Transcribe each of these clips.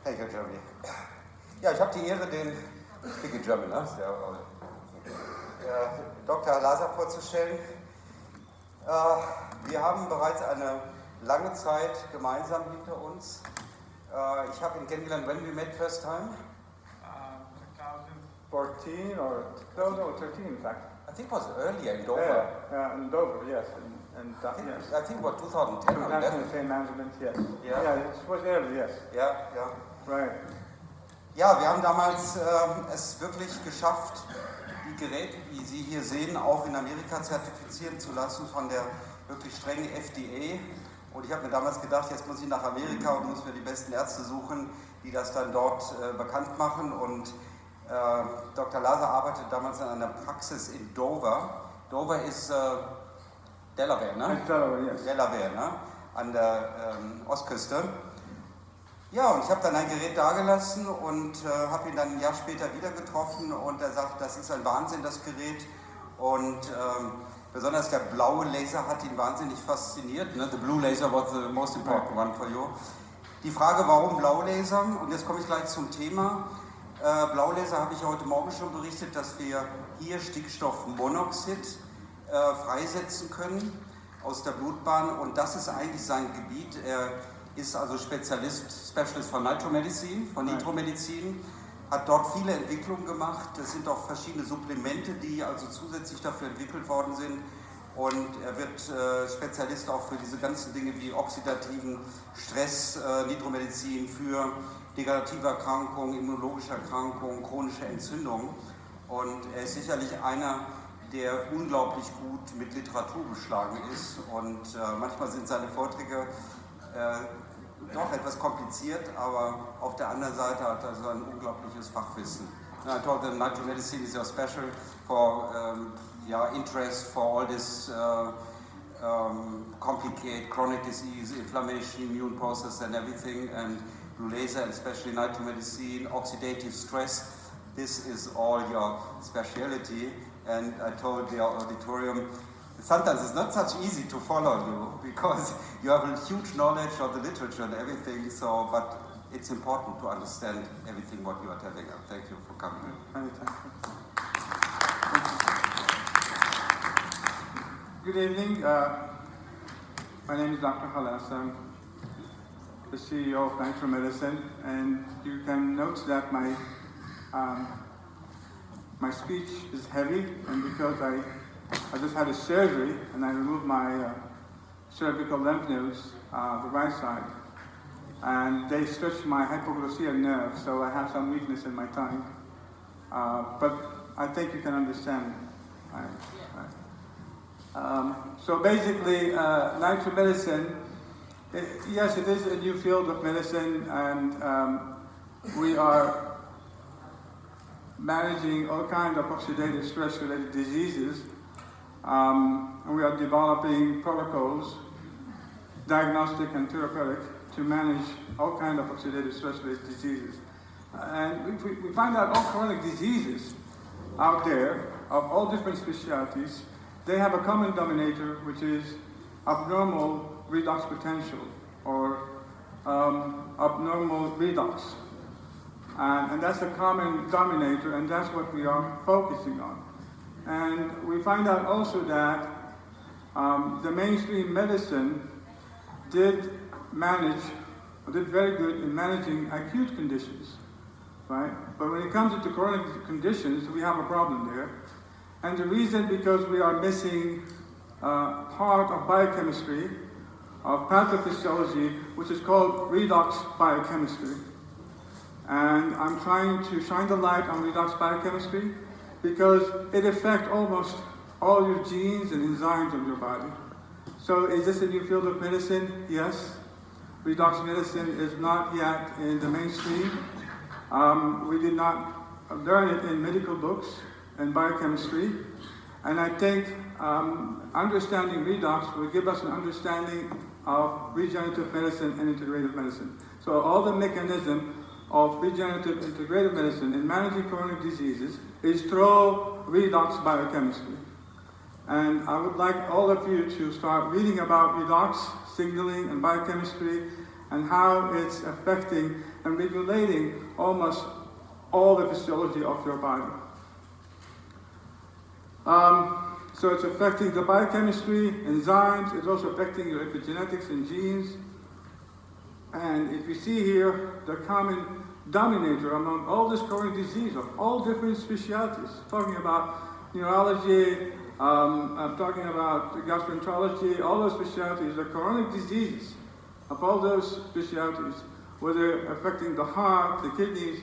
Thank you, Germany. Ja, ich habe die Ehre, den Speaking German, ne? Dr. Laser vorzustellen. Wir haben bereits eine lange Zeit gemeinsam hinter uns. Ich habe ihn kennengelernt, when we met first time? 2014 or 2013, in fact. I think it was earlier in Dover. Yeah, in Dover, yes. I think it was 2010 or 11. Same management, yes. Yeah. It was early, yes. Ja. Right. Ja, wir haben damals es wirklich geschafft, die Geräte, die Sie hier sehen, auch in Amerika zertifizieren zu lassen von der wirklich strengen FDA. Und ich habe mir damals gedacht, jetzt muss ich nach Amerika und muss mir die besten Ärzte suchen, die das dann dort bekannt machen. Und Dr. Laser arbeitet damals in einer Praxis in Dover. Dover ist Delaware, ne? Delaware, yes. Delaware, ne? An der Ostküste. Ja, und ich habe dann ein Gerät dagelassen und habe ihn dann ein Jahr später wieder getroffen und er sagt, das ist ein Wahnsinn, das Gerät. Und besonders der blaue Laser hat ihn wahnsinnig fasziniert. Ne? The blue laser was the most important one for you. Die Frage, warum Blaulaser? Und jetzt komme ich gleich zum Thema. Blaulaser habe ich heute Morgen schon berichtet, dass wir hier Stickstoffmonoxid freisetzen können aus der Blutbahn und das ist eigentlich sein Gebiet. Er ist also Specialist von Nitromedizin, hat dort viele Entwicklungen gemacht. Es sind auch verschiedene Supplemente, die also zusätzlich dafür entwickelt worden sind. Und er wird Spezialist auch für diese ganzen Dinge wie oxidativen Stress, Nitromedizin, für degenerative Erkrankungen, immunologische Erkrankungen, chronische Entzündungen. Und er ist sicherlich einer, der unglaublich gut mit Literatur beschlagen ist. Und manchmal sind seine Vorträge doch etwas kompliziert, aber auf der anderen Seite hat er so ein unglaubliches Fachwissen. I told them nitromedicine is your special for interest for all this complicated chronic disease, inflammation, immune process and everything, and blue laser, and especially nitromedicine, oxidative stress. This is all your specialty. And I told the auditorium, sometimes it's not such easy to follow you because you have a huge knowledge of the literature and everything. So, but it's important to understand everything what you are telling us. Thank you for coming. Good evening. My name is Dr. Halas. I'm the CEO of Nitromedicine, and you can note that my speech is heavy, and because I just had a surgery and I removed my cervical lymph nodes, the right side, and they stretched my hypoglossal nerve, so I have some weakness in my tongue. But I think you can understand. So basically, nitromedicine, yes, it is a new field of medicine, and we are managing all kinds of oxidative stress-related diseases, and we are developing protocols, diagnostic and therapeutic, to manage all kinds of oxidative stress-related diseases. And we find out all chronic diseases out there of all different specialties, they have a common denominator, which is abnormal redox potential or abnormal redox. And that's a common denominator, and that's what we are focusing on. And we find out also that the mainstream medicine did very good in managing acute conditions, right? But when it comes to chronic conditions, we have a problem there. And the reason, because we are missing part of biochemistry, of pathophysiology, which is called redox biochemistry. And I'm trying to shine the light on redox biochemistry because it affects almost all your genes and enzymes of your body. So is this a new field of medicine? Yes. Redox medicine is not yet in the mainstream. We did not learn it in medical books and biochemistry. And I think understanding redox will give us an understanding of regenerative medicine and integrative medicine. So all the mechanism of regenerative integrative medicine in managing chronic diseases is through redox biochemistry. And I would like all of you to start reading about redox signaling and biochemistry and how it's affecting and regulating almost all the physiology of your body. So it's affecting the biochemistry, enzymes, it's also affecting your epigenetics and genes. And if you see here, the common dominator among all this chronic disease of all different specialties, talking about neurology, I'm talking about gastroenterology, all those specialties, the chronic diseases of all those specialties, whether affecting the heart, the kidneys,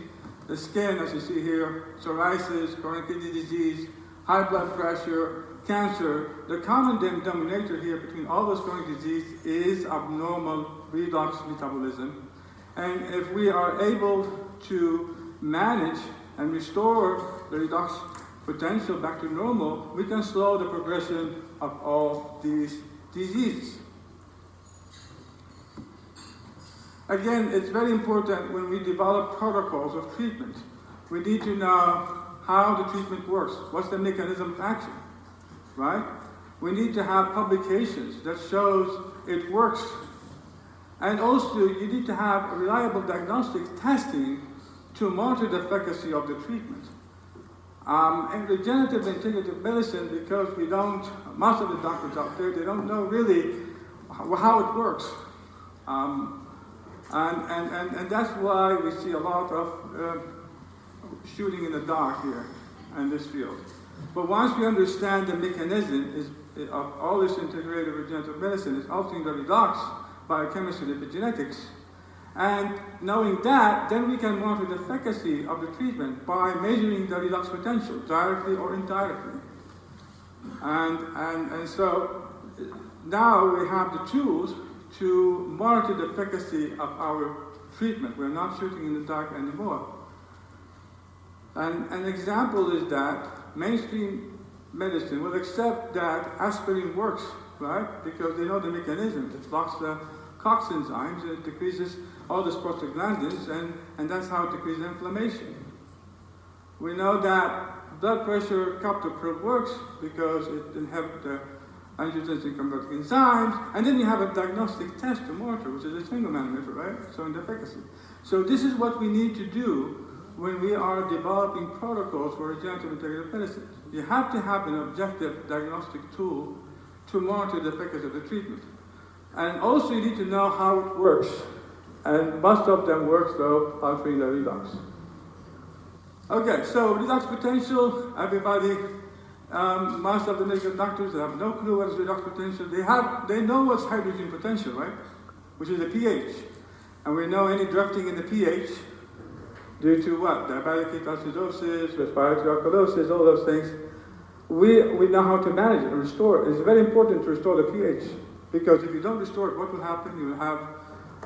the skin, as you see here, psoriasis, chronic kidney disease, high blood pressure, cancer. The common denominator here between all those chronic diseases is abnormal redox metabolism. And if we are able to manage and restore the redox potential back to normal, we can slow the progression of all these diseases. Again, it's very important when we develop protocols of treatment. We need to know how the treatment works. What's the mechanism of action, right? We need to have publications that shows it works. And also, you need to have reliable diagnostic testing to monitor the efficacy of the treatment. In regenerative and integrative medicine, because most of the doctors out there, they don't know really how it works. And that's why we see a lot of shooting in the dark here in this field. But once we understand the mechanism of all this integrated regenerative medicine is altering the redox biochemistry and epigenetics, and knowing that, then we can monitor the efficacy of the treatment by measuring the redox potential, directly or indirectly. And so now we have the tools to monitor the efficacy of our treatment. We're not shooting in the dark anymore. And an example is that mainstream medicine will accept that aspirin works, right? Because they know the mechanism. It blocks the COX enzymes, and it decreases all the prostaglandins, and that's how it decreases inflammation. We know that blood pressure captopril works because it inhibits the angiotensin converting enzymes, and then you have a diagnostic test to monitor, which is a single manometer, right? So in the efficacy. So this is what we need to do when we are developing protocols for regenerative integrative medicine. You have to have an objective diagnostic tool to monitor the efficacy of the treatment. And also you need to know how it works. And most of them work, though, altering the redox. Okay, so redox potential, everybody, most of the medical doctors have no clue what is redox potential. They know what's hydrogen potential, right? Which is the pH. And we know any drifting in the pH due to what? Diabetic ketoacidosis, respiratory alkalosis, all those things. We know how to manage it and restore it. It's very important to restore the pH, because if you don't restore it, what will happen? You will have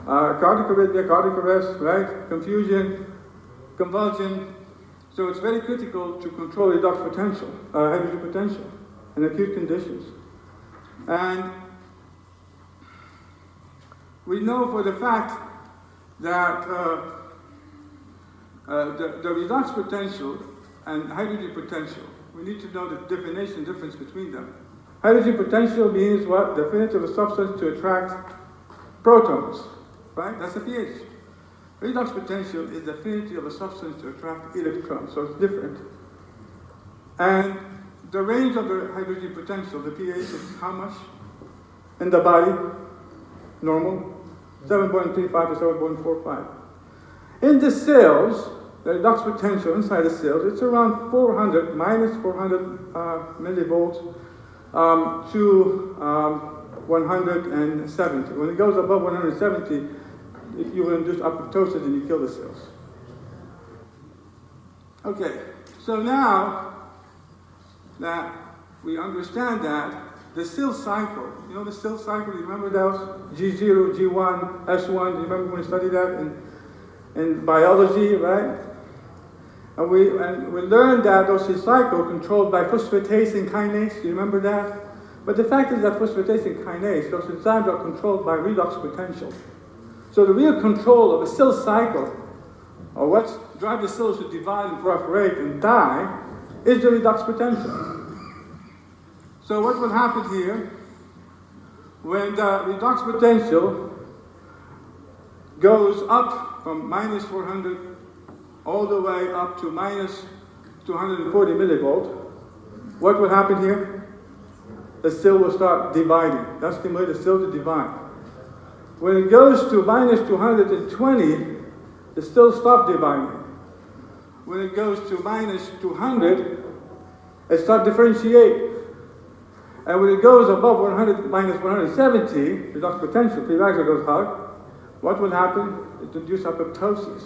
cardiac arrhythmia, cardiac arrest, right? Confusion, convulsion. So it's very critical to control redox potential, hydrogen potential, in acute conditions. And we know for the fact that the redox potential and hydrogen potential, we need to know the difference between them. Hydrogen potential means what? The affinity of a substance to attract protons, right? That's the pH. Redox potential is the affinity of a substance to attract electrons, so it's different. And the range of the hydrogen potential, the pH, is how much? In the body, normal, 7.35 to 7.45. In the cells, the redox potential inside the cells, it's around 400, minus 400 millivolts to 170. When it goes above 170, you will induce apoptosis and you kill the cells. Okay, so now that we understand that, the cell cycle, you know the cell cycle, you remember those? G0, G1, S1, you remember when we studied that in biology, right? And we learned that those cell cycle controlled by phosphatase and kinase, you remember that? But the fact is that phosphatase and kinase, those enzymes are controlled by redox potential. So the real control of a cell cycle, or what drives the cells to divide and proliferate and die, is the redox potential. So what will happen here, when the redox potential goes up from minus 400 all the way up to minus 240 millivolt, what will happen here? The cell will start dividing. That's the way the cell to divide. When it goes to minus 220, the cell stops dividing. When it goes to minus 200, it starts differentiate. And when it goes above 100, minus 170, redox potential, free radical goes hard, what will happen? It induces apoptosis.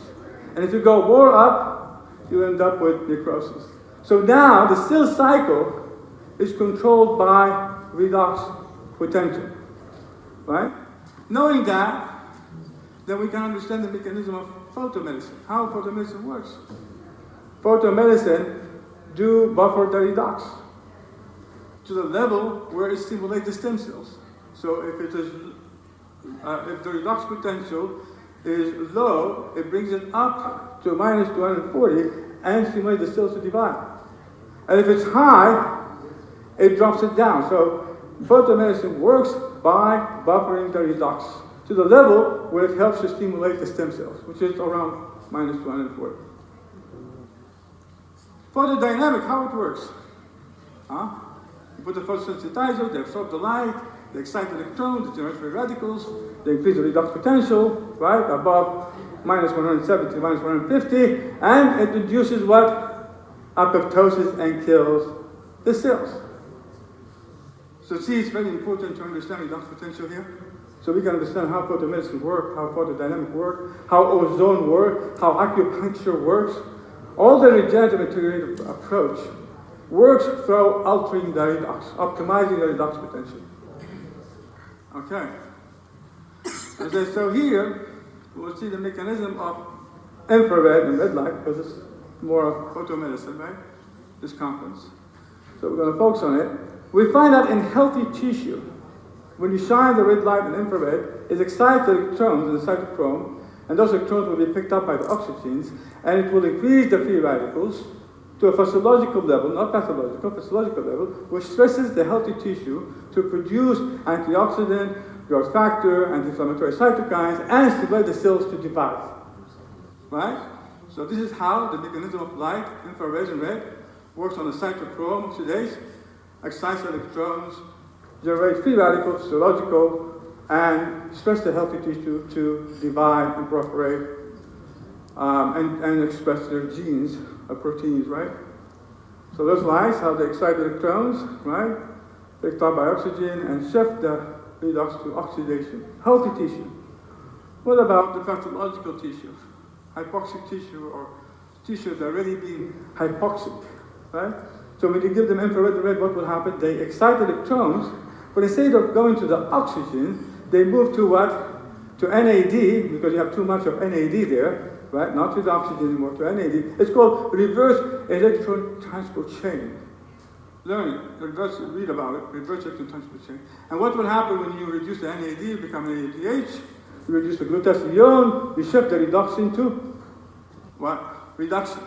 And if you go more up, you end up with necrosis. So now the cell cycle is controlled by redox potential, right? Knowing that, then we can understand the mechanism of photomedicine, how photomedicine works. Photomedicine do buffer the redox to the level where it stimulates the stem cells. So if it is, if the redox potential is low, it brings it up to minus 240 and stimulates the cells to divide. And if it's high, it drops it down. So photomedicine works by buffering the redox to the level where it helps to stimulate the stem cells, which is around minus 240. Photodynamic, how it works? You put the photosensitizer, they absorb the light, they excite the electrons, they generate free radicals, they increase the redox potential, right, above minus 170, minus 150, and it induces what? Apoptosis and kills the cells. So see, it's very important to understand redox potential here. So we can understand how photomedicine works, how photodynamic works, how ozone works, how acupuncture works. All the regenerative integrative approach works through altering the redox, optimizing the redox potential. Okay. Okay, so here, we'll see the mechanism of infrared and red light, because it's more of photomedicine, right? This conference. So we're going to focus on it. We find that in healthy tissue, when you shine the red light and infrared, it excites the electrons in the cytochrome, and those electrons will be picked up by the oxygens, and it will increase the free radicals to a physiological level, not pathological, physiological level, which stresses the healthy tissue to produce antioxidant, growth factor, anti-inflammatory cytokines, and stimulate the cells to divide. Right? So this is how the mechanism of light, infrared and red, works on the cytochrome oxidase, excites electrons, generate free radicals, physiological, and stress the healthy tissue to divide and proliferate and express their genes or proteins, right? So those lights, how they excite electrons, right? Picked up by oxygen and shift the redox to oxidation. Healthy tissue. What about the pathological tissue? Hypoxic tissue or tissue that's already been hypoxic, right? So when you give them infrared and red, what will happen? They excite electrons, but instead of going to the oxygen, they move to what? To NAD, because you have too much of NAD there, right? Not to the oxygen anymore, to NAD. It's called reverse electron transport chain. Learn it, read about it, reverse electron transport chain. And what will happen when you reduce the NAD, you become NADH, you reduce the glutathione, you shift the redox into what? Reduction.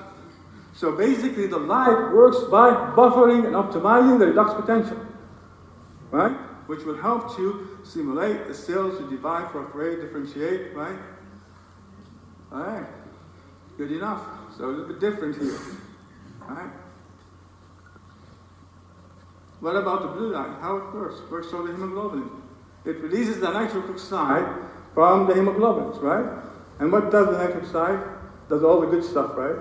So basically the light works by buffering and optimizing the redox potential, right? Which will help to stimulate the cells to divide, proliferate, differentiate, right? All right, good enough. So a little bit different here, all right? What about the blue light? How it works? It works through the hemoglobin. It releases the nitric oxide from the hemoglobins, right? And what does the nitric oxide? Does all the good stuff, right?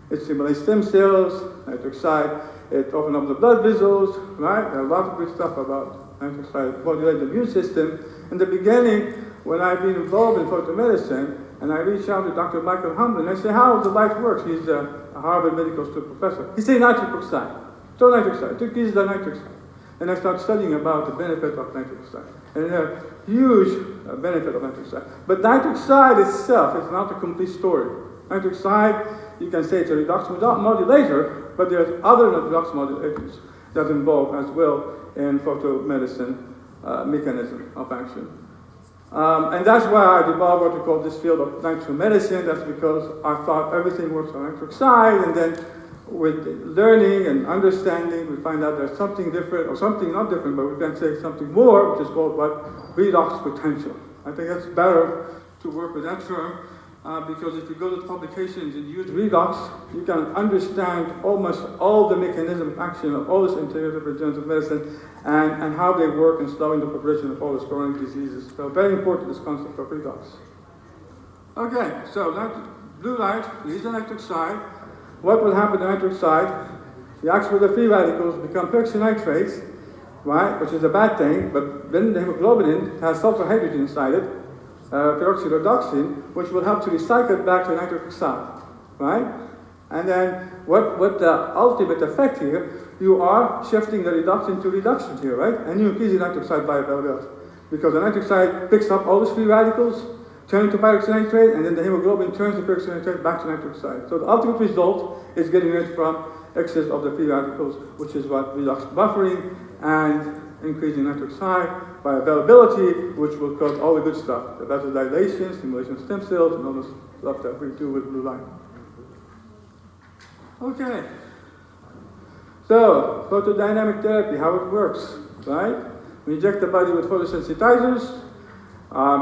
It stimulates stem cells, nitric oxide. It opens up the blood vessels, right? There are a lot of good stuff about nitric oxide, modulate the immune system. In the beginning, when I've been involved in photomedicine, and I reached out to Dr. Michael Hamblin, I say, how the light works? He's a Harvard Medical School professor. He said nitric oxide. So nitric oxide. Took the nitric oxide. And I started studying about the benefit of nitric oxide. And a huge benefit of nitric oxide. But nitric oxide itself is not a complete story. Nitric oxide, you can say it's a redox modulator, but there's other redox modulators that involve as well in photomedicine mechanism of action. And that's why I developed what we call this field of nitromedicine. That's because I thought everything works on nitric oxide, and then with learning and understanding, we find out there's something different, or something not different, but we can say something more, which is called what? Redox potential. I think that's better to work with that term, because if you go to the publications and use redox, you can understand almost all the mechanism of action of all this integrative regenerative medicine and how they work in slowing the progression of all these chronic diseases. So very important, this concept of redox. Okay, so blue light leaves the nitric side. What will happen to the nitric side? The actual free radicals become peroxynitrates, right, which is a bad thing, but then the hemoglobin has sulfur hydrogen inside it, peroxyredoxin, which will help to recycle back to nitric oxide, right? And then what the ultimate effect here, you are shifting the reduction to reduction here, right? And you increase the nitric oxide bioavailability. Because the nitric oxide picks up all these free radicals, turn to peroxynitrate, and then the hemoglobin turns the peroxynitrate back to nitric oxide. So the ultimate result is getting rid from excess of the free radicals, which is what redox buffering and increasing nitric oxide bioavailability, which will cause all the good stuff, the vasodilation, stimulation of stem cells, and all this stuff that we do with blue light. Okay. So, photodynamic therapy, how it works, right? We inject the body with photosensitizers.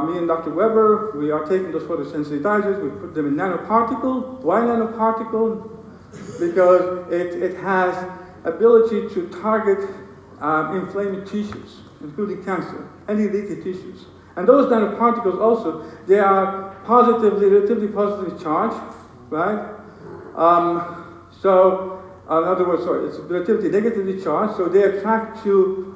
Me and Dr. Weber, we are taking those photosensitizers, we put them in nanoparticle. Why nanoparticle? Because it has ability to target inflamed tissues, including cancer, any leaky tissues. And those nanoparticles also, they are relatively positively charged, right? In other words, it's relatively negatively charged, so they attract to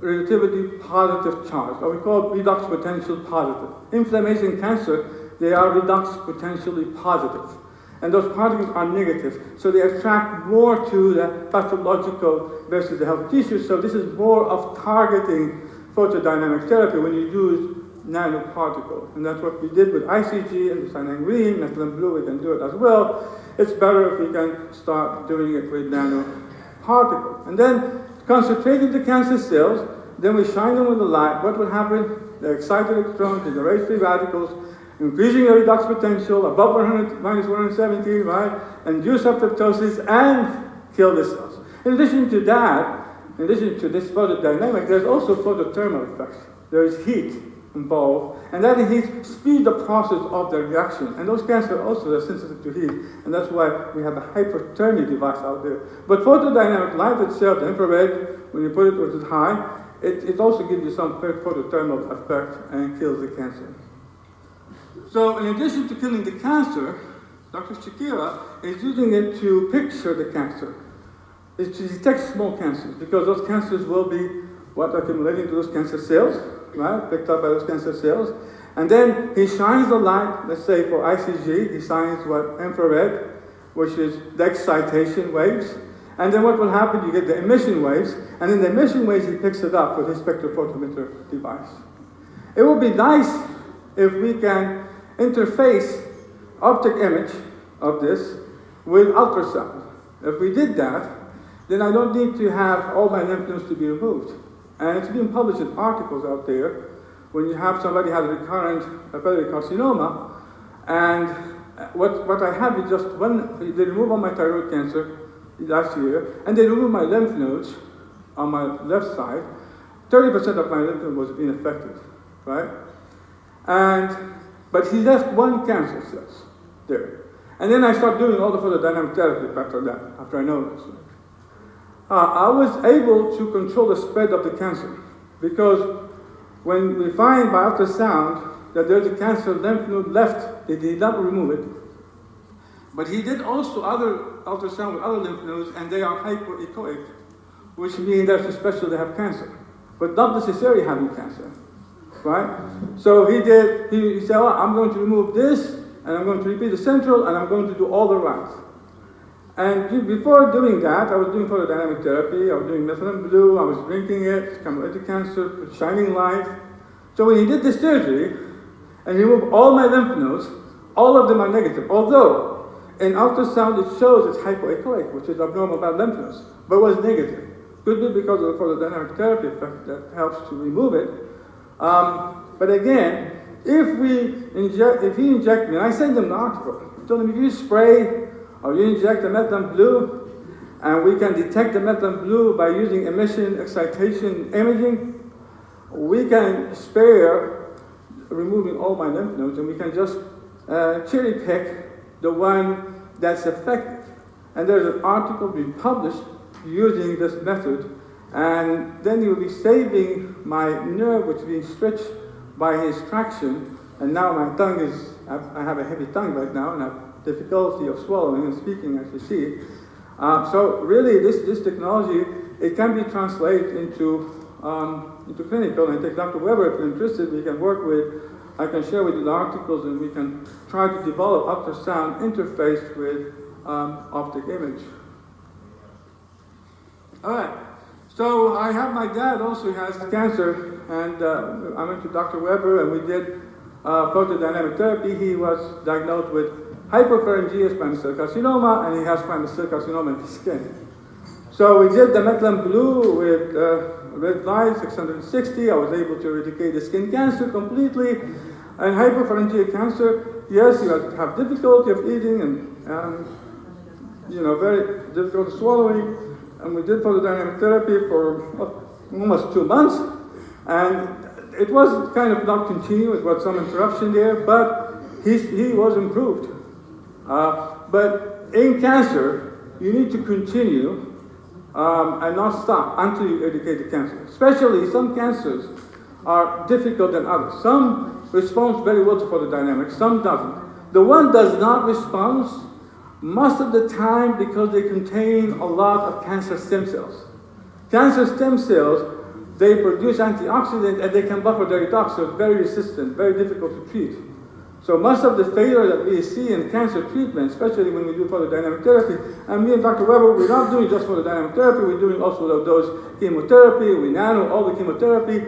relatively positive charge, or we call redox potential positive. Inflammation and cancer, they are redox potentially positive. And those particles are negative, so they attract more to the pathological versus the healthy tissue. So this is more of targeting photodynamic therapy when you use nanoparticle. And that's what we did with ICG and cyanine green, methylene blue, we can do it as well. It's better if we can start doing it with nanoparticle. And then concentrating the cancer cells, then we shine them with the light. What will happen? The excited electrons generate free radicals, increasing the redox potential above minus 170, right? Induce apoptosis and kill the cells. In addition to that, in addition to this photodynamic, there's also photothermal effects. There is heat involved, and that heat speeds the process of the reaction. And those cancers also are sensitive to heat, and that's why we have a hyperthermia device out there. But photodynamic light itself, the infrared, when you put it where it's high, it also gives you some photothermal effect and kills the cancer. So in addition to killing the cancer, Dr. Shakira is using it to picture the cancer. It's to detect small cancers, because those cancers will be what accumulating to those cancer cells, right? Picked up by those cancer cells. And then he shines the light, let's say for ICG, he shines what? Infrared, which is the excitation waves. And then what will happen, you get the emission waves, and in the emission waves he picks it up with his spectrophotometer device. It would be nice if we can interface optic image of this with ultrasound. If we did that, then I don't need to have all my lymph nodes to be removed. And it's being published in articles out there when you have somebody has recurrent hepatic carcinoma, and what I have is just they remove all my thyroid cancer last year, and they remove my lymph nodes on my left side. 30% of my lymph node was being affected, right? But he left one cancer cells there. And then I started doing all the photodynamic therapy after that, after I know this. I was able to control the spread of the cancer, because when we find by ultrasound that there's a cancer lymph node left, they did not remove it. But he did also other ultrasound with other lymph nodes, and they are hypoechoic, which means that especially they have cancer, but not necessarily having cancer, right? So he said, well, I'm going to remove this, and I'm going to repeat the central, and I'm going to do all the right. And before doing that, I was doing photodynamic therapy, I was doing methylene blue, I was drinking it, cameratic cancer, shining light. So when he did this surgery, and he removed all my lymph nodes, all of them are negative. Although, in ultrasound it shows it's hypoechoic, which is abnormal bad lymph nodes, but it was negative. Could be because of the photodynamic therapy effect that helps to remove it. But again, if he inject me, and I send him the article, I told him if you spray or you inject the methylene blue, and we can detect the methylene blue by using emission excitation imaging, we can spare removing all my lymph nodes, and we can just cherry pick the one that's effective. And there's an article being published using this method, and then you'll be saving my nerve, which is being stretched by his traction, and now my tongue is, I have a heavy tongue right now, and I have difficulty of swallowing and speaking, as you see. So really, this technology, it can be translated into clinical, and take Dr. Weber, if you're interested, we can work with, I can share with you the articles, and we can try to develop ultrasound interface with optic image. All right, so I have my dad also has cancer, and I went to Dr. Weber, and we did photodynamic therapy. He was diagnosed with hypopharyngeal squamous cell carcinoma, and he has squamous cell carcinoma in his skin. So we did the Methylene Blue with red light, 660. I was able to eradicate the skin cancer completely. And hypopharyngeal cancer, yes, you have difficulty of eating and very difficult swallowing. And we did photodynamic therapy for almost 2 months. And it was kind of not continuous, it was some interruption there, but he was improved. But in cancer, you need to continue and not stop until you eradicate the cancer. Especially some cancers are difficult than others. Some respond very well to photodynamics, some doesn't. The one does not respond most of the time because they contain a lot of cancer stem cells. Cancer stem cells, they produce antioxidants and they can buffer the redox, so it's very resistant, very difficult to treat. So most of the failure that we see in cancer treatment, especially when we do photodynamic therapy, and me and Dr. Weber, we're not doing just photodynamic therapy, we're doing also those chemotherapy, we nano all the chemotherapy,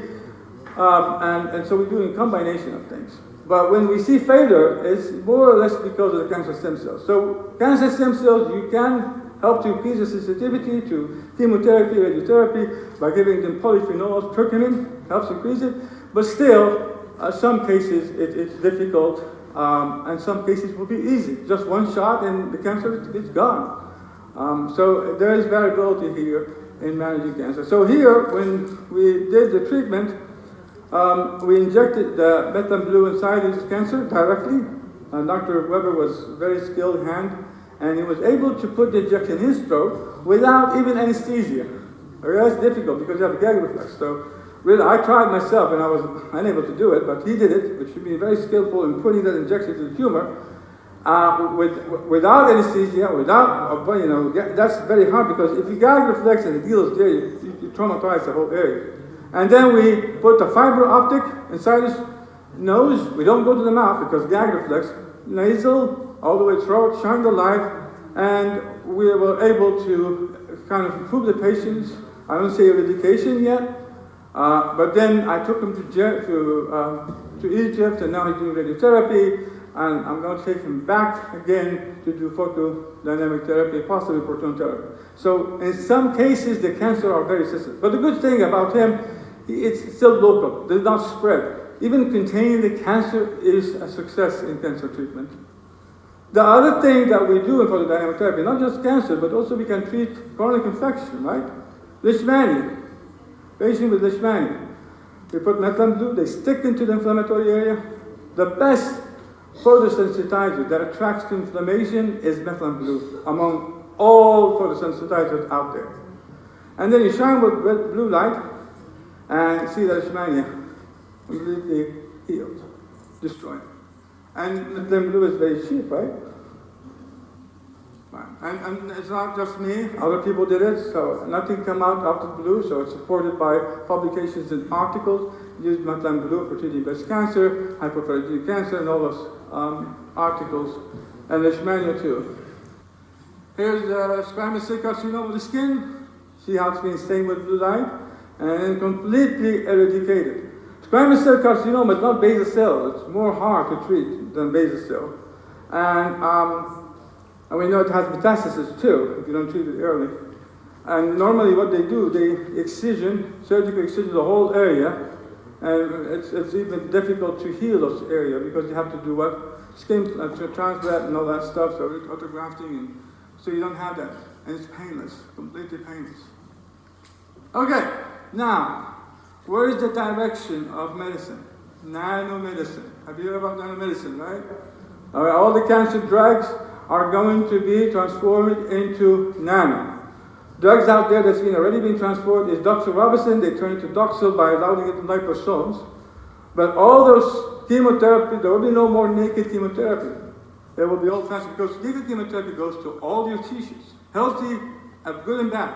and so we're doing a combination of things. But when we see failure, it's more or less because of the cancer stem cells. So cancer stem cells, you can help to increase the sensitivity to chemotherapy, radiotherapy, by giving them polyphenols, curcumin, helps increase it, but still, some cases it's difficult, and some cases will be easy. Just one shot and the cancer is gone. So there is variability here in managing cancer. So here, when we did the treatment, we injected the Methylene Blue inside his cancer directly. Dr. Weber was a very skilled hand, and he was able to put the injection in his throat without even anesthesia. That's difficult because you have a gag reflex. So really, I tried myself and I was unable to do it, but he did it, which should be very skillful in putting that injection to the tumor without anesthesia, that's very hard because if you gag reflex and the needle is there, you traumatize the whole area. And then we put the fiber optic inside his nose. We don't go to the mouth because gag reflex, nasal, all the way throat, shine the light, and we were able to kind of improve the patients. I don't say eradication yet. But then I took him to Egypt, and now he's doing radiotherapy, and I'm going to take him back again to do photodynamic therapy, possibly proton therapy. So in some cases, the cancer are very resistant. But the good thing about him, it's still local, does not spread. Even containing the cancer is a success in cancer treatment. The other thing that we do in photodynamic therapy, not just cancer, but also we can treat chronic infection, right? Leishmania. Patient with Leishmania. We put Methylene Blue, they stick into the inflammatory area. The best photosensitizer that attracts to inflammation is Methylene Blue among all photosensitizers out there. And then you shine with red blue light and see the Leishmania completely healed, destroyed. And Methylene Blue is very cheap, right? And it's not just me, other people did it, so nothing came out of the blue, so it's supported by publications and articles. Used Methylene Blue for treating breast cancer, hypopharyngeal cancer, and all those articles, and Leishmania too. Here's the squamous cell carcinoma of the skin. See how it's been stained with blue light, and then completely eradicated. Squamous cell carcinoma is not basal cell, it's more hard to treat than basal cell. And we know it has metastasis too, if you don't treat it early. And normally what they do, they surgical excision the whole area, and it's even difficult to heal those areas because you have to do what? Skin transplant and all that stuff, so autografting, and so you don't have that. And it's painless, completely painless. Okay, now, where is the direction of medicine? nanomedicine. Have you heard about nanomedicine, right? All right, all the cancer drugs are going to be transformed into nano. Drugs out there that's already been transformed is doxorubicin. They turn into doxil by loading it in liposomes. But all those chemotherapy, there will be no more naked chemotherapy. There will be old-fashioned, because naked chemotherapy goes to all your tissues, healthy, good and bad.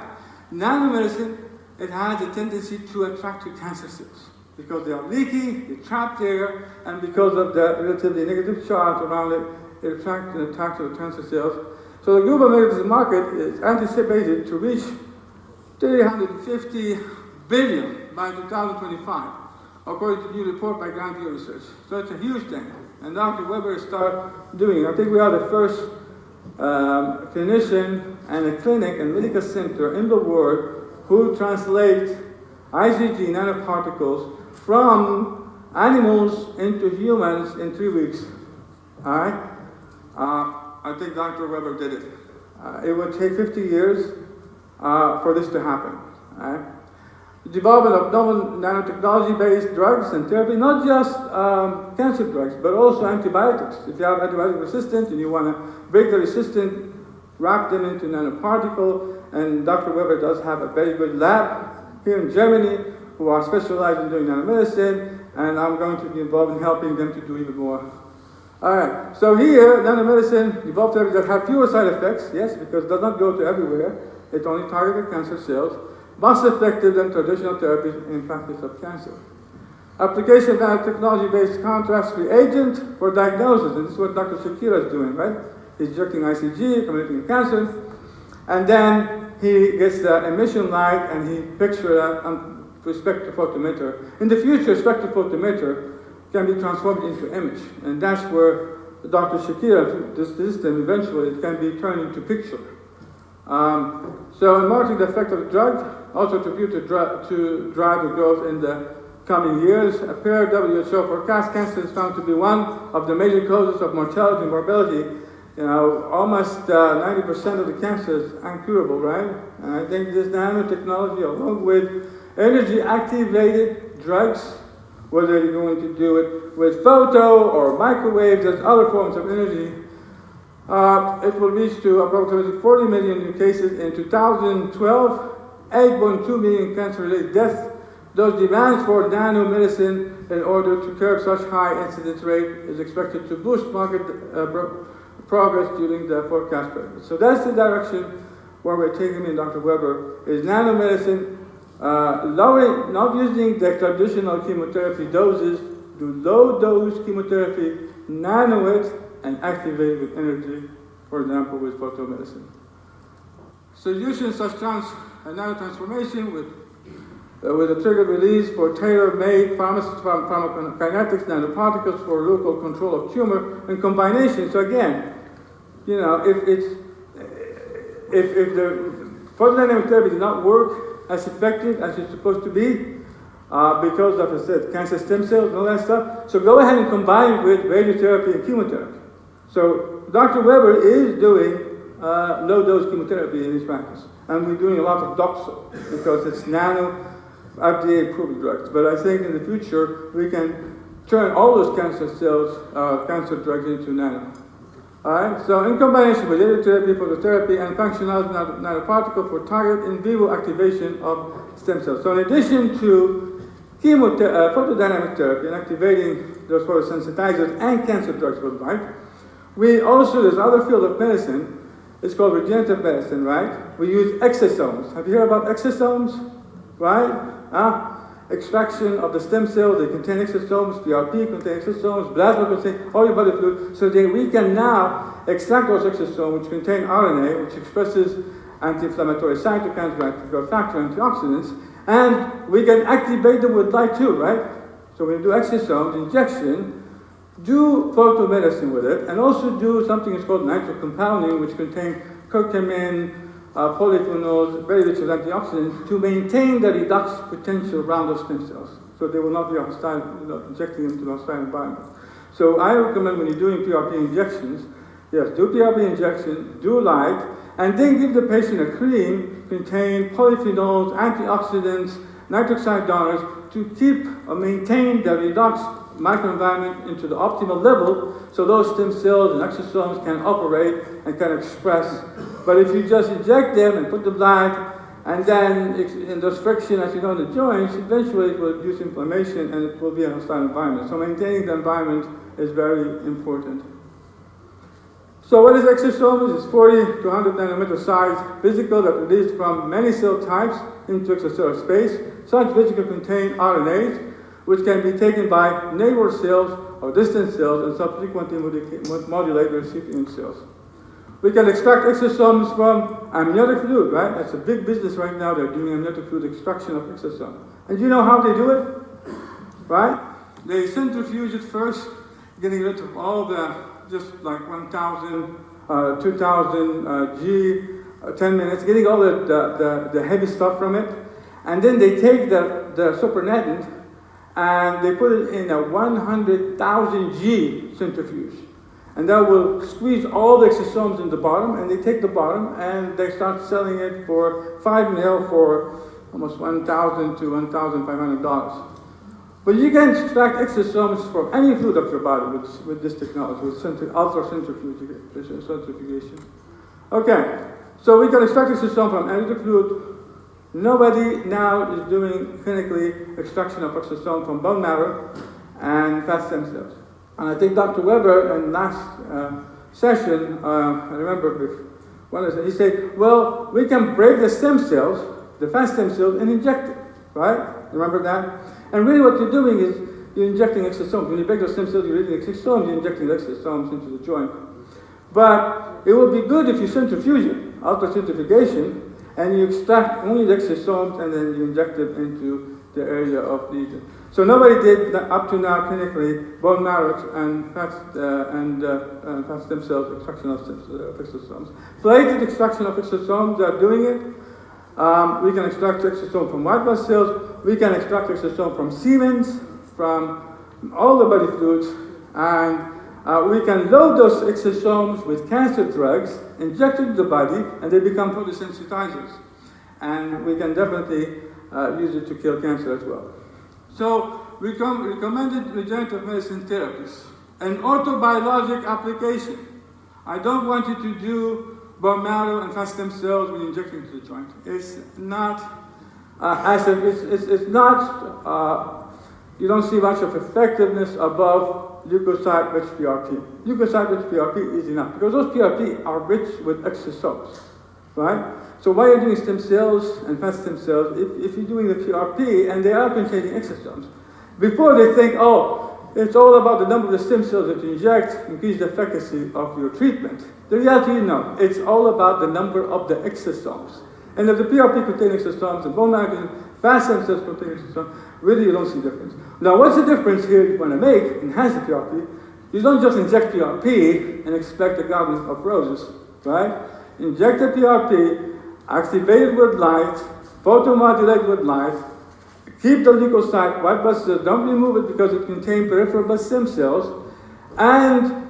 Nanomedicine, it has a tendency to attract to cancer cells because they are leaky, they're trapped there, and because of the relatively negative charge around it, it attracts and attacks the cancer cells. So the global medicine market is anticipated to reach 350 billion by 2025, according to a new report by Grand View Research. So it's a huge thing. And Dr. Weber started doing it. I think we are the first clinician and a clinic and medical center in the world who translate IgG nanoparticles from animals into humans in 3 weeks. All right? I think Dr. Weber did it. It would take 50 years for this to happen. All right? The development of novel nanotechnology-based drugs and therapy, not just cancer drugs, but also antibiotics. If you have antibiotic resistance and you want to break the resistance, wrap them into nanoparticle, and Dr. Weber does have a very good lab here in Germany who are specialized in doing nanomedicine, and I'm going to be involved in helping them to do even more. All right, so here, nanomedicine, evolved therapies that have fewer side effects, yes, because it does not go to everywhere. It only targets cancer cells, much effective than traditional therapies in practice of cancer. Application of nanotechnology-based contrast reagent for diagnosis, and this is what Dr. Shakira is doing, right? He's injecting ICG, committing cancer, and then he gets the emission light and he pictures that with spectrophotometer. In the future, spectrophotometer can be transformed into image, and that's where Dr. Shakira, this system, eventually it can be turned into picture. So in monitoring the effect of the drug, also to drive the growth in the coming years, a pair WHO forecast cancer is found to be one of the major causes of mortality and morbidity. You know, almost 90% of the cancer is uncurable, right? And I think this nanotechnology, along with energy-activated drugs, whether you're going to do it with photo or microwaves, there's other forms of energy, it will reach to approximately 40 million new cases in 2012, 8.2 million cancer-related deaths. Those demands for nanomedicine in order to curb such high incidence rate is expected to boost market progress during the forecast period. So that's the direction where we're taking in Dr. Weber, is nanomedicine, lowering, not using the traditional chemotherapy doses, do low-dose chemotherapy, nano it, and activate it with energy, for example, with photomedicine. Solutions such as nanotransformation with a triggered release for tailor-made pharmacokinetics nanoparticles for local control of tumor in combination. So again, you know, if the photodynamic therapy does not work as effective as it's supposed to be, because of, I said, cancer stem cells and all that stuff, so go ahead and combine it with radiotherapy and chemotherapy. So Dr. Weber is doing low-dose chemotherapy in his practice. And we're doing a lot of Doxil because it's nano FDA-approved drugs. But I think in the future, we can turn all those cancer cells, cancer drugs into nano. All right, so in combination with radiotherapy, phototherapy, and functional nanoparticle for target in vivo activation of stem cells. So in addition to photodynamic therapy and activating those photosensitizers and cancer drugs worldwide, we also, there's another field of medicine, it's called regenerative medicine, right? We use exosomes. Have you heard about exosomes? Right? Extraction of the stem cells, they contain exosomes, PRP contains exosomes, plasma contains all your body fluid, so that we can now extract those exosomes which contain RNA, which expresses anti-inflammatory cytokines, growth factor, antioxidants, and we can activate them with light too, right? So when you do exosomes injection, do photomedicine with it, and also do something that's called nitrocompounding, which contains curcumin, polyphenols, very rich with antioxidants, to maintain the redox potential around those stem cells. So they will not be hostile, injecting them to the hostile environment. So I recommend when you're doing PRP injections, yes, do PRP injection, do light, and then give the patient a cream containing polyphenols, antioxidants, nitric oxide donors to keep or maintain the redox microenvironment into the optimal level so those stem cells and exosomes can operate and can express. But if you just inject them and put the blood, and then in those friction, as you know, in the joints, eventually it will induce inflammation and it will be a hostile environment. So maintaining the environment is very important. So what is exosomes? It's 40 to 100 nanometer size vesicle that released from many cell types into extracellular space. Such vesicles contain RNAs, which can be taken by neighbor cells or distant cells and subsequently modulate recipient cells. We can extract exosomes from amniotic fluid, right? That's a big business right now. They're doing amniotic fluid extraction of exosomes. And do you know how they do it? Right? They centrifuge it first, getting rid of all the, just like 1,000, 2,000 G, 10 minutes, getting all the heavy stuff from it. And then they take the supernatant and they put it in a 100,000 G centrifuge. And that will squeeze all the exosomes in the bottom, and they take the bottom and they start selling it for 5 mil for almost $1,000 to $1,500. But you can extract exosomes from any fluid of your body with this technology, with ultra-centrifugation. Okay, so we can extract exosome from amniotic fluid. Nobody now is doing clinically extraction of exosome from bone marrow and fat stem cells. And I think Dr. Weber in last session, I remember he said, well, we can break the stem cells, the fat stem cells, and inject it, right? Remember that? And really what you're doing is you're injecting exosomes. When you break the stem cells, you're releasing exosomes, you're injecting the exosomes into the joint. But it would be good if you centrifuge it, ultracentrifugation, and you extract only the exosomes and then you inject them into the area of lesion. So nobody did up to now clinically bone marrow and fat stem cells extraction of exosomes. Plated extraction of exosomes, they are doing it. We can extract exosome from white blood cells. We can extract exosome from semen, from all the body fluids, and we can load those exosomes with cancer drugs, inject into the body, and they become photosensitizers. And we can definitely use it to kill cancer as well. So, recommended regenerative medicine therapies. An orthobiologic application. I don't want you to do bone marrow and fat stem cells when you inject into the joint. It's not, you don't see much of effectiveness above leukocyte-rich PRP. Leukocyte-rich PRP is enough, because those PRP are rich with exosomes, right? So while you're doing stem cells and fat stem cells, if you're doing the PRP and they are containing exosomes, before they think, oh, it's all about the number of the stem cells that you inject, increase the efficacy of your treatment. The reality is no, it's all about the number of the exosomes. And if the PRP contains exosomes and bone marrow and fat stem cells contain exosomes, really you don't see difference. Now what's the difference here you want to make, enhance the PRP? You don't just inject PRP and expect a garden of roses, right? Inject the PRP, activate it with light, photomodulate with light, keep the leukocyte, white blood cells, don't remove it because it contains peripheral blood stem cells, and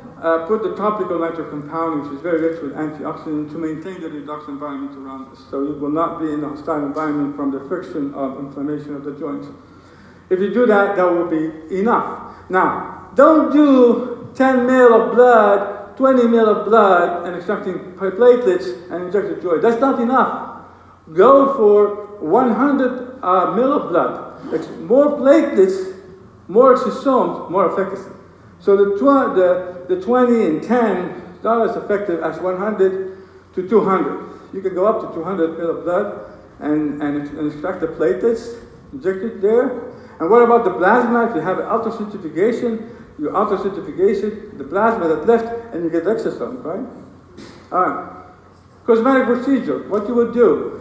put the topical nitric compounding, which is very rich with antioxidant, to maintain the redox environment around us. So you will not be in a hostile environment from the friction of inflammation of the joints. If you do that, that will be enough. Now, don't do 10 ml of blood, 20 ml of blood, and extracting platelets and inject the joint. That's not enough. Go for 100 ml of blood. More platelets, more exosomes, more efficacy. So the 20 and 10 is not as effective as 100 to 200. You can go up to 200 ml of blood and extract the platelets, inject it there. And what about the plasma? If you have ultracentrifugation, you ultracentrifugation, the plasma that's left, and you get exosomes, right? All right. Cosmetic procedure, what you would do.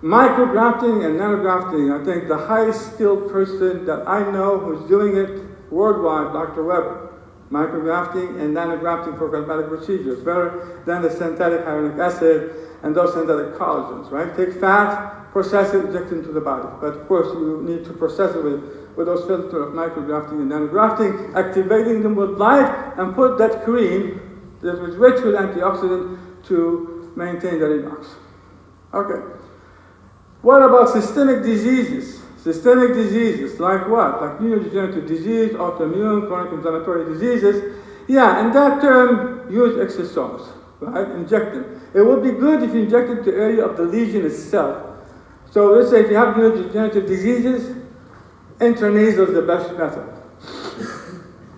Micrografting and nanografting. I think the highest skilled person that I know who's doing it worldwide, Dr. Weber. Micrografting and nanografting for cosmetic procedures, better than the synthetic hyaluronic acid and those synthetic collagens, right? Take fat, process it, inject it into the body. But of course, you need to process it with those filters of micrografting and nanografting, activating them with light, and put that cream that was rich with antioxidant to maintain the redox. Okay. What about systemic diseases? Systemic diseases, like what? Like neurodegenerative disease, autoimmune, chronic inflammatory diseases. Yeah, and that term, use exosomes, right? Inject them. It would be good if you injected the area of the lesion itself. So let's say if you have neurodegenerative diseases, intranasal is the best method.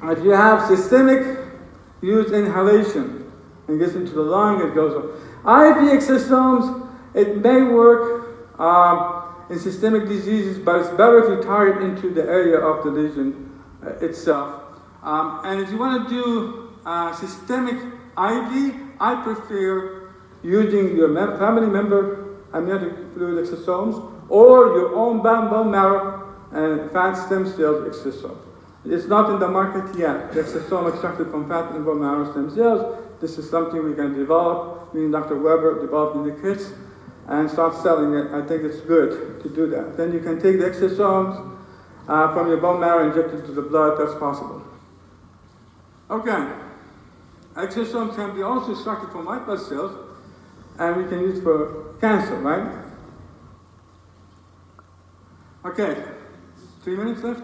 If you have systemic, use inhalation and gets into the lung, it goes on. IV exosomes, it may work in systemic diseases, but it's better if you target into the area of the lesion itself. And if you want to do systemic IV, I prefer using your family member amniotic fluid exosomes or your own bone marrow and fat stem cells exosome. It's not in the market yet, the exosome extracted from fat and bone marrow stem cells. This is something we can develop. Me and Dr. Weber developing the kits and start selling it. I think it's good to do that. Then you can take the exosomes from your bone marrow and inject it into the blood. That's possible. Okay. Exosomes can be also extracted from white blood cells, and we can use for cancer, right? Okay. 3 minutes left?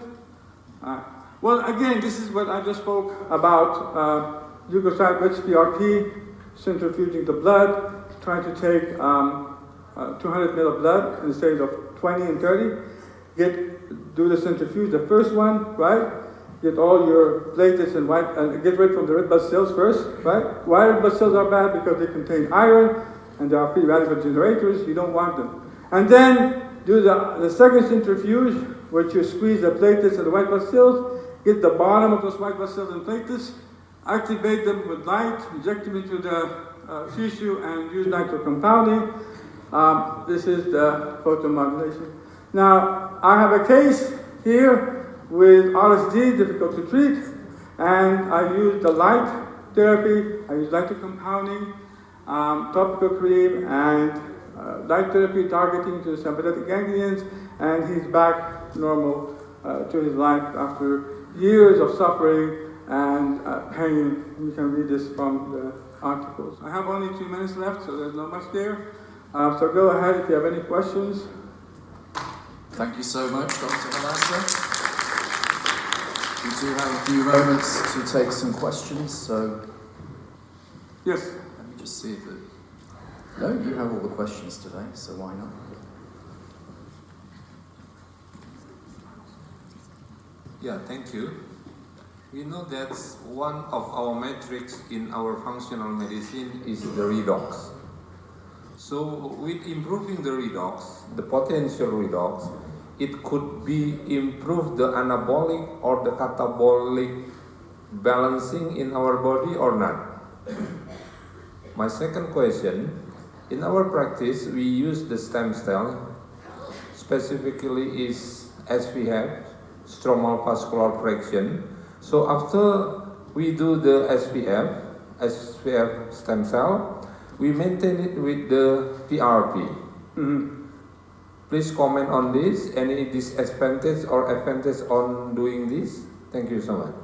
Well, again, this is what I just spoke about, leukocyte-rich PRP, centrifuging the blood, trying to take 200 ml of blood instead of 20 and 30, do the centrifuge, the first one, right? Get all your platelets and white, and get rid from the red blood cells first, right? Why red blood cells are bad? Because they contain iron, and they are free radical generators. You don't want them. And then do the second centrifuge, which you squeeze the platelets and the white blood cells, get the bottom of those white blood cells and platelets, activate them with light, inject them into the tissue, and use nitrocompounding. This is the photomodulation. Now, I have a case here with RSD, difficult to treat, and I use the light therapy, I use nitrocompounding, topical cream, and light therapy targeting to the sympathetic ganglions, and he's back normal to his life after years of suffering and pain. You can read this from the articles. I have only 2 minutes left, so there's not much there. So go ahead if you have any questions. Thank you so much, Dr. Malasa. We do have a few moments to take some questions, so... Yes? Let me just see if it... No, you have all the questions today, so why not? Yeah, thank you. We know that one of our metrics in our functional medicine is the redox. So with improving the redox, the potential redox, it could be improve the anabolic or the catabolic balancing in our body or not. My second question, in our practice, we use the stem cell, specifically is SVF, stromal vascular fraction. So after we do the SVF stem cell, we maintain it with the PRP. Mm-hmm. Please comment on this, any disadvantage or advantage on doing this? Thank you so much.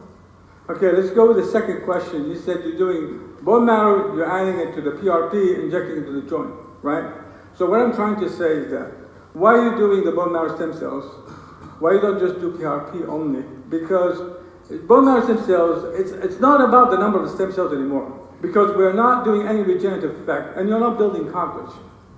Okay, let's go with the second question. You said you're doing bone marrow, you're adding it to the PRP, injecting it into the joint, right? So what I'm trying to say is that, why are you doing the bone marrow stem cells? Why you don't just do PRP only? Because bone marrow stem cells, it's not about the number of the stem cells anymore. Because we're not doing any regenerative effect, and you're not building cartilage.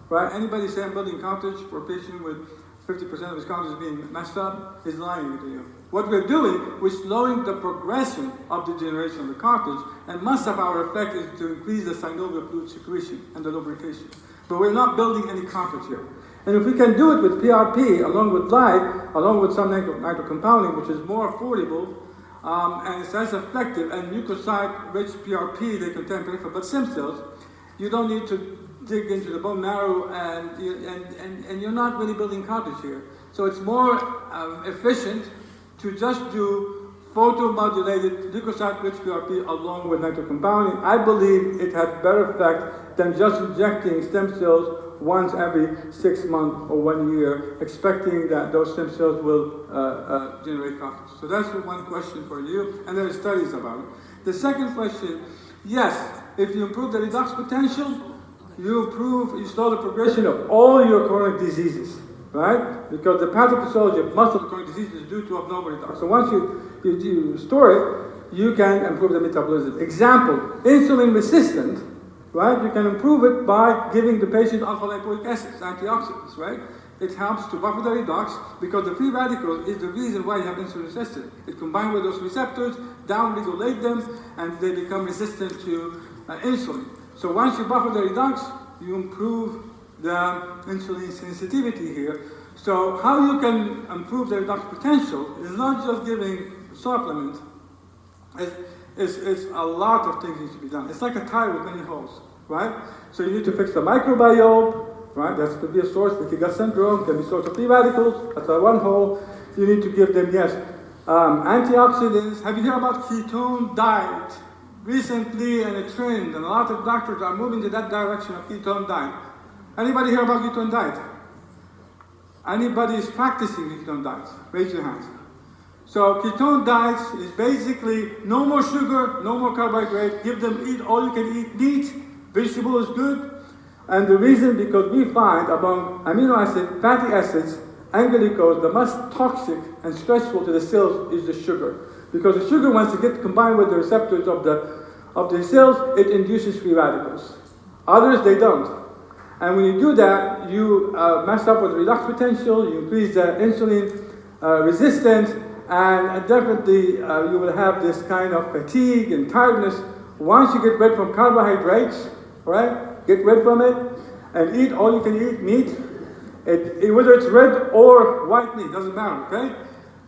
Right? Anybody say I'm building cartilage for a patient with 50% of his cartilage being messed up is lying to you. What we're doing, we're slowing the progression of degeneration of the cartilage, and most of our effect is to increase the synovial fluid secretion and the lubrication. But we're not building any cartilage here. And if we can do it with PRP, along with light, along with some nitrocompounding, which is more affordable, and it's as effective, and leukocyte-rich PRP, they contain peripheral blood stem cells, you don't need to dig into the bone marrow, and you're not really building cartilage here. So it's more efficient to just do photomodulated leukocyte-rich PRP along with nitrocompounding. I believe it has better effect than just injecting stem cells once every 6 months or 1 year, expecting that those stem cells will generate cartilage. So that's one question for you, and there are studies about it. The second question, yes, if you improve the redox potential, you slow the progression of all your chronic diseases. right? Because the pathophysiology of muscle-acquired disease is due to abnormal redox. So once you restore it, you can improve the metabolism. Example, insulin resistant, right? You can improve it by giving the patient alpha-lipoic acids, antioxidants, right? It helps to buffer the redox because the free radical is the reason why you have insulin resistance. It combines with those receptors, down-regulate them, and they become resistant to insulin. So once you buffer the redox, you improve the insulin sensitivity here. So how you can improve the redox potential is not just giving supplement. It's a lot of things need to be done. It's like a tire with many holes, right? So you need to fix the microbiome, right? That could be a source. Leaky gut syndrome can be a source of free radicals. That's one hole. You need to give them, yes, antioxidants. Have you heard about ketone diet? Recently, in a trend, and a lot of doctors are moving to that direction of ketone diet. Anybody hear about ketone diet? Anybody is practicing ketone diets? Raise your hands. So ketone diets is basically no more sugar, no more carbohydrate. Give them eat all you can eat meat. Vegetable is good. And the reason, because we find among amino acid, fatty acids, and glucose, the most toxic and stressful to the cells is the sugar. Because the sugar, once it gets combined with the receptors of the cells, it induces free radicals. Others, they don't. And when you do that, you mess up with redox potential, you increase the insulin resistance, and definitely you will have this kind of fatigue and tiredness. Once you get rid from carbohydrates, right? Get rid from it, and eat all you can eat, meat. Whether it's red or white meat, doesn't matter, okay?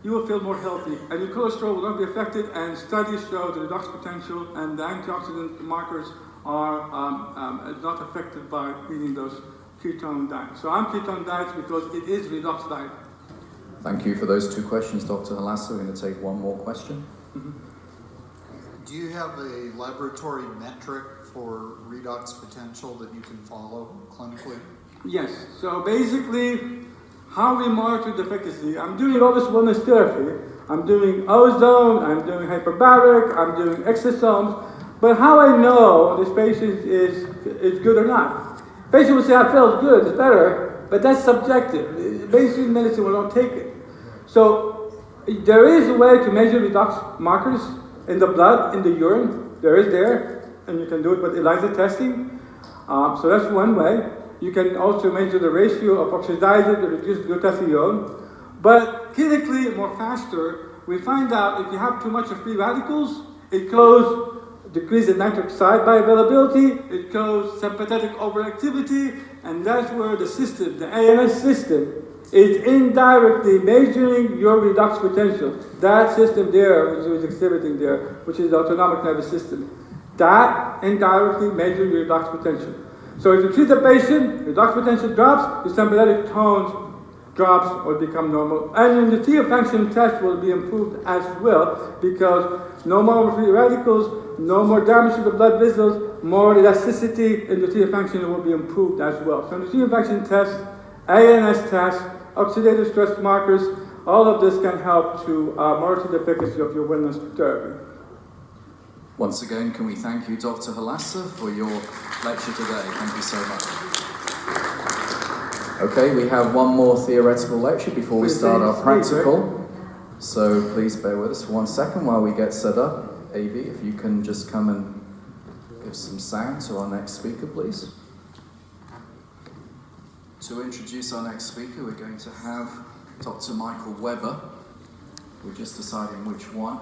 You will feel more healthy, and your cholesterol will not be affected, and studies show the redox potential and the antioxidant markers are not affected by eating those ketone diets. So I'm ketone diets because it is redox diet. Thank you for those two questions, Dr. Halassa. We're going to take one more question. Do you have a laboratory metric for redox potential that you can follow clinically? Yes. So basically, how we monitor the efficacy, I'm doing all this wellness therapy. I'm doing ozone, I'm doing hyperbaric, I'm doing exosomes. But how I know this patient is good or not? Patient will say, I felt good, it's better, but that's subjective. Mainstream medicine will not take it. So there is a way to measure redox markers in the blood, in the urine. There is there, and you can do it with ELISA testing. So that's one way. You can also measure the ratio of oxidizer to reduced glutathione. But clinically, more faster, we find out if you have too much of free radicals, it decreases nitric oxide bioavailability, it causes sympathetic overactivity, and that's where the system, the ANS system, is indirectly measuring your redox potential. That system there, which is exhibiting there, which is the autonomic nervous system, that indirectly measures your redox potential. So if you treat the patient, redox potential drops, the sympathetic tones drops or become normal. And the T function test will be improved as well because no more free radicals, no more damage to the blood vessels, more elasticity in the T function will be improved as well. So the T function test, ANS test, oxidative stress markers, all of this can help to monitor the efficacy of your wellness therapy. Once again, can we thank you, Dr. Halassa, for your lecture today. Thank you so much. Okay, we have one more theoretical lecture before we start our practical. So please bear with us for 1 second while we get set up. AV, if you can just come and give some sound to our next speaker, please. To introduce our next speaker, we're going to have Dr. Michael Weber. We're just deciding which one.